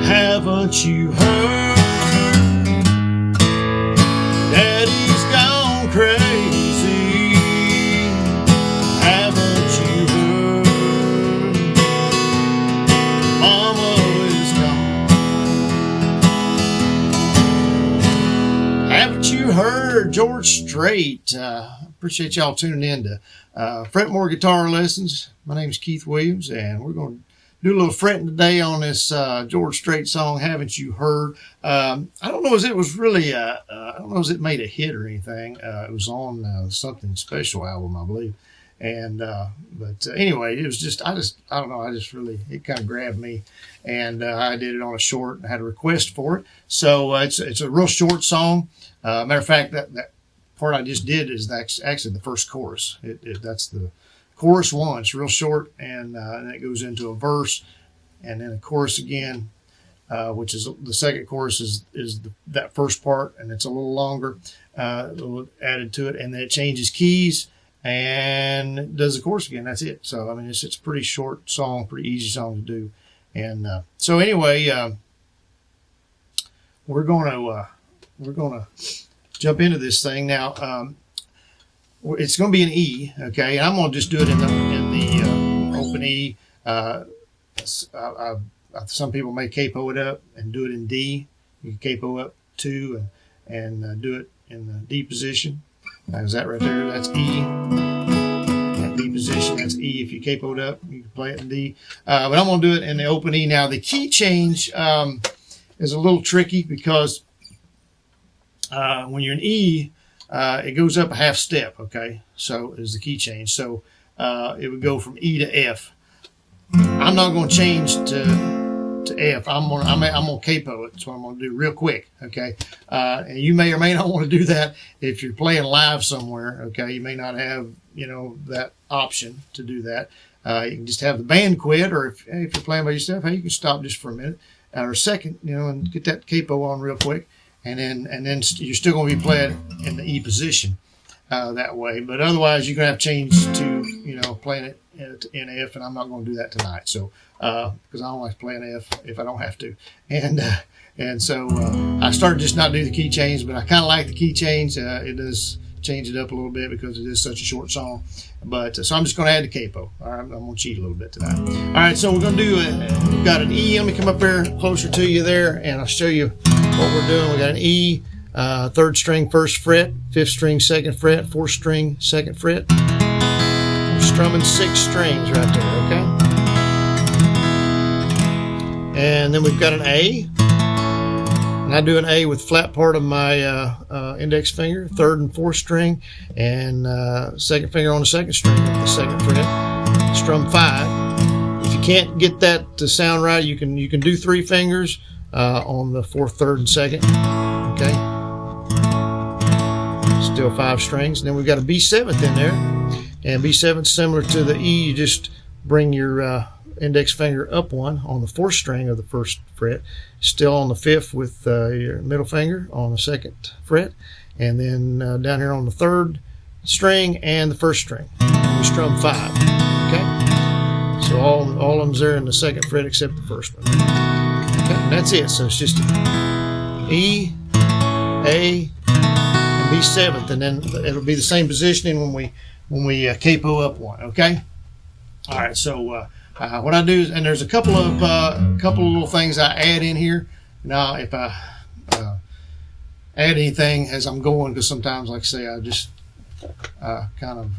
Haven't you heard? Daddy's gone crazy. Haven't you heard? Mama is gone. Haven't you heard? George Strait. Appreciate y'all tuning in to Fretmore Guitar Lessons. My name is Keith Williams, and we're going to do a little fretting today on this George Strait song, Haven't You Heard? I don't know as it was really, I don't know as it made a hit or anything. It was on Something Special album, I believe. And, but anyway, it was just, I don't know, it kind of grabbed me. And I did it on a short. I had a request for it. So it's a real short song. Matter of fact, that part I just did is actually the first chorus. That's the chorus one. It's real short, and then it goes into a verse, and then a chorus again, which is the second chorus is that first part, and it's a little longer, a little added to it, and then it changes keys and it does the chorus again. That's it. So I mean, it's a pretty short song, pretty easy song to do, and so anyway, we're gonna jump into this thing now. It's going to be an E, okay? And I'm going to just do it in the open E. Some people may capo it up and do it in D. You can capo up 2 and do it in the D position. Is that right there? That's E. That D position, that's E. If you capo it up, you can play it in D. But I'm going to do it in the open E. Now, the key change is a little tricky because when you're in E, it goes up a half step, okay? So is the key change. So it would go from E to F. I'm not going to change to F. I'm gonna capo it. That's what I'm going to do real quick, okay? And you may or may not want to do that if you're playing live somewhere, okay? You may not have, that option to do that. You can just have the band quit, or if you're playing by yourself, hey, you can stop just for a minute or a second, and get that capo on real quick. And then you're still going to be playing in the E position that way. But otherwise, you're going to have to change to, playing it in F, and I'm not going to do that tonight. So, because I don't like playing F if I don't have to. And so I started just not do the key change, but I kind of like the key change. It does change it up a little bit because it is such a short song. But so I'm just going to add the capo. All right, I'm going to cheat a little bit tonight. All right, so we're going to do we've got an E. Let me come up there closer to you there, and I'll show you what we're doing. We got an E, 3rd string 1st fret, 5th string 2nd fret, 4th string 2nd fret. We're strumming 6 strings right there, okay? And then we've got an A. And I do an A with flat part of my index finger, 3rd and 4th string, and 2nd finger on the 2nd string of the 2nd fret. Strum 5. If you can't get that to sound right, you can do 3 fingers on the 4th, 3rd, and 2nd. Okay. Still 5 strings. And then we've got a B7th in there. And B7's similar to the E. You just bring your index finger up 1 on the 4th string of the 1st fret. Still on the 5th with your middle finger on the 2nd fret. And then down here on the 3rd string and the 1st string. We strum 5. Okay. So all of them's there in the 2nd fret except the 1st one. Okay, and that's it. So it's just E, A, and B7th, and then it'll be the same positioning when we capo up 1. Okay. All right. So what I do is, and there's a couple of little things I add in here. Now, if I add anything as I'm going, because sometimes, like I say, I just kind of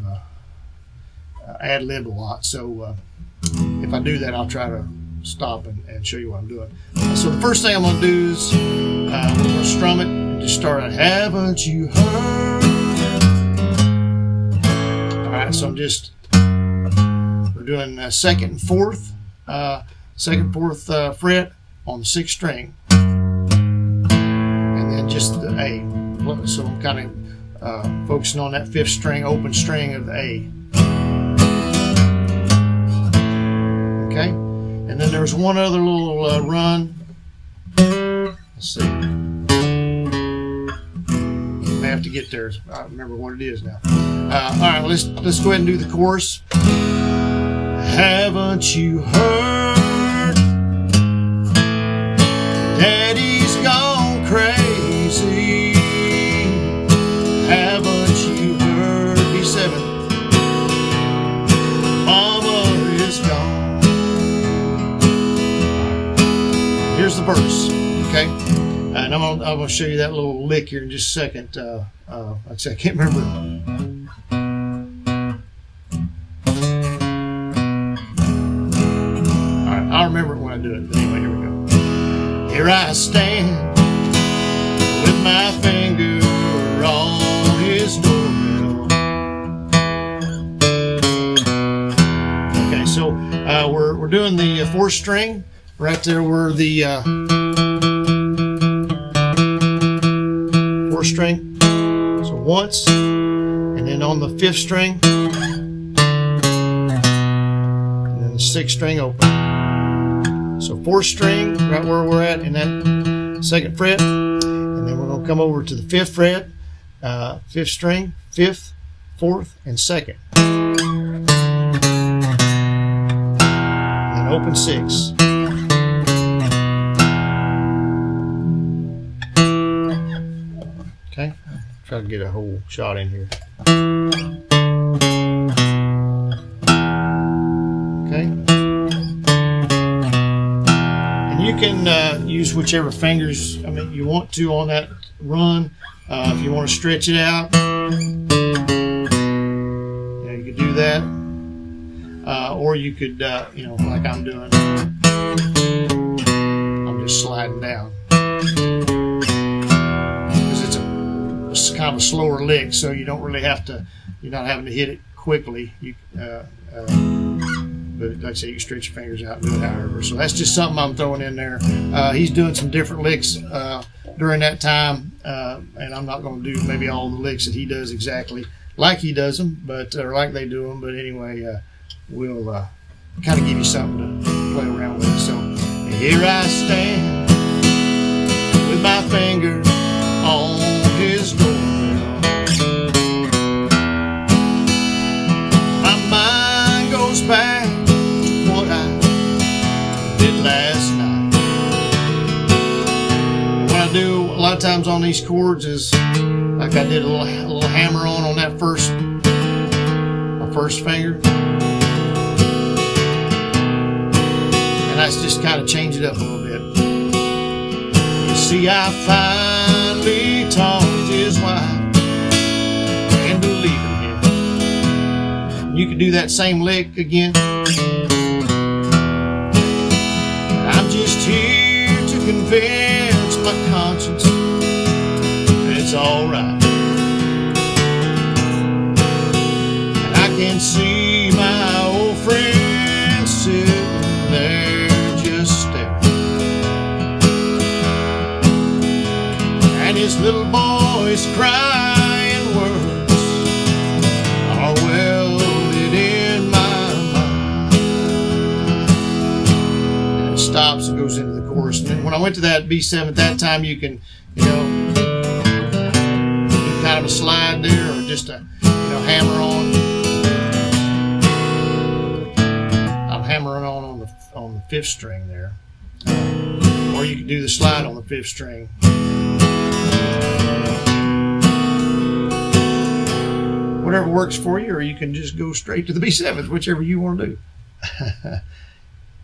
ad lib a lot. So if I do that, I'll try to stop and show you what I'm doing. So the first thing I'm going to do is we're going to strum it and just start at Haven't You Heard? All right, so we're doing 2nd and 4th, 2nd, 4th fret on the 6th string, and then just the A. So I'm kind of focusing on that 5th string, open string of the A. Okay. And then there's one other little run. Let's see. You may have to get there. I remember what it is now. All right, let's go ahead and do the chorus. Haven't you heard? Daddy's gone crazy. Haven't you heard? B7. Mama is gone. Here's the verse, okay? And I'm gonna show you that little lick here in just a second. Like I said, I can't remember. All right, I'll remember it when I do it. But anyway, here we go. Here I stand with my finger on his doorbell. Okay, so we're doing the fourth string right there where the fourth string. So once, and then on the fifth string, and then the sixth string open. So fourth string, right where we're at in that second fret, and then we're going to come over to the fifth fret, fifth string, fifth, fourth, and second. And then open six. Okay, try to get a whole shot in here. Okay. You can use whichever fingers you want to on that run. If you want to stretch it out, you could do that. Or you could, like I'm doing, I'm just sliding down. Because it's kind of a slower lick, so you don't really have to, you're not having to hit it quickly. But like I say, you stretch your fingers out and do it however. So that's just something I'm throwing in there. He's doing some different licks during that time, and I'm not going to do maybe all the licks that he does exactly like he does them, or like they do them. But anyway, we'll kind of give you something to play around with. So here I stand with my finger on his doorbell. My mind goes back what I did last night. What I do a lot of times on these chords is like I did a little hammer on that my first finger, and I just kind of change it up a little bit. You see, I finally talked his wife into leaving him. You could do that same lick again. Just here to convince my conscience it's alright. And I can see my old friend sitting there just staring, and his little boy's crying words are welded in my stops and goes into the chorus. And then when I went to that B7 at that time, you can, do kind of a slide there, or just a, hammer on. I'm hammering on the fifth string there, or you can do the slide on the fifth string. Whatever works for you, or you can just go straight to the B7, whichever you want to do.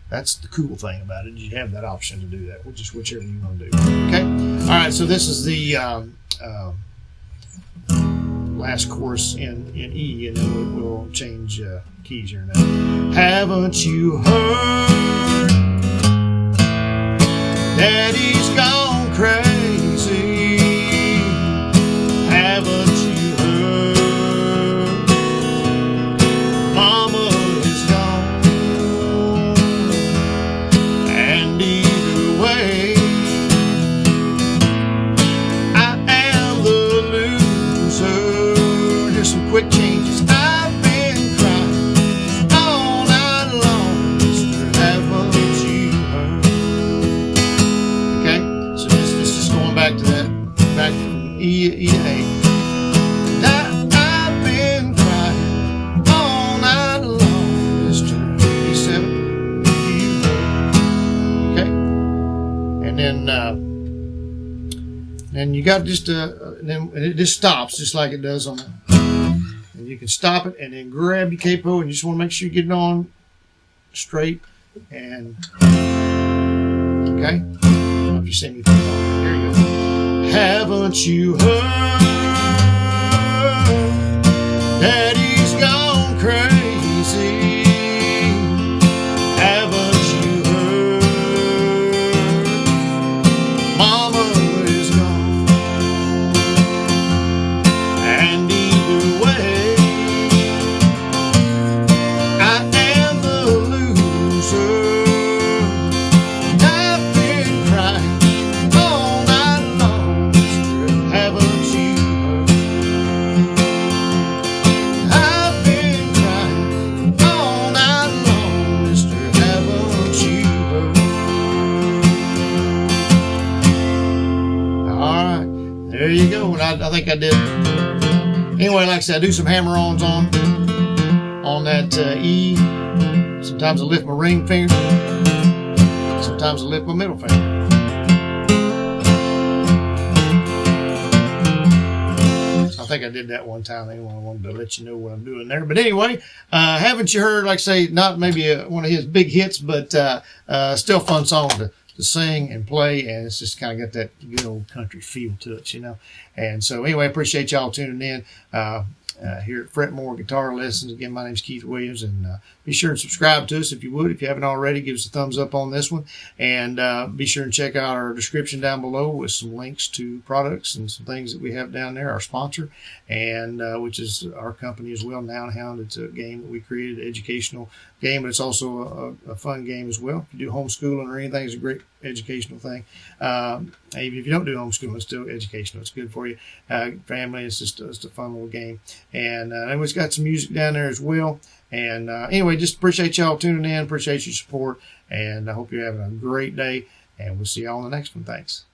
That's the cool thing about it. You have that option to do that, which is whichever you want to do. Okay? All right, so this is the last chorus in E, and then we'll change keys here now. Haven't you heard? Daddy's gone crazy. Haven't you heard? Mama is gone. And either way, I am the loser. Here's some quick changes. I've been crying all night long, mister. Haven't you heard? Okay, so this is going back to that, back from E to A. I've been crying all night long, Mr. E7. Okay, and then you got just and then it just stops just like it does on the. And you can stop it and then grab your capo, and you just want to make sure you get it on straight. And okay, I don't know if you see me. Here you go. Haven't you heard? Daddy's gone crazy. Haven't you heard? Mama is gone. And either way, I am the loser. I've been crying all night long. Haven't you heard? I've been crying all night long, mister. Haven't you heard? All right, there you go. And I think I did. Anyway, like I said, I do some hammer-ons on that E. Sometimes I lift my ring finger. Sometimes I lift my middle finger. I think I did that one time. Anyway, I wanted to let you know what I'm doing there. But anyway, haven't you heard, like I say, not maybe one of his big hits, but still fun song to sing and play, and it's just kind of got that good old country feel to it, you know. And so anyway, I appreciate y'all tuning in here at Fretmore Guitar Lessons. Again, my name's Keith Williams, and be sure and subscribe to us if you would. If you haven't already, give us a thumbs up on this one, and be sure and check out our description down below with some links to products and some things that we have down there, our sponsor, and which is our company as well, Noun Hound. It's a game that we created, an educational game, but it's also a fun game as well. If you do homeschooling or anything, it's a great educational thing. Even if you don't do homeschooling, it's still educational. It's good for you. Family, it's just it's a fun little game. And it's got some music down there as well. And anyway, just appreciate y'all tuning in. Appreciate your support. And I hope you're having a great day. And we'll see y'all on the next one. Thanks.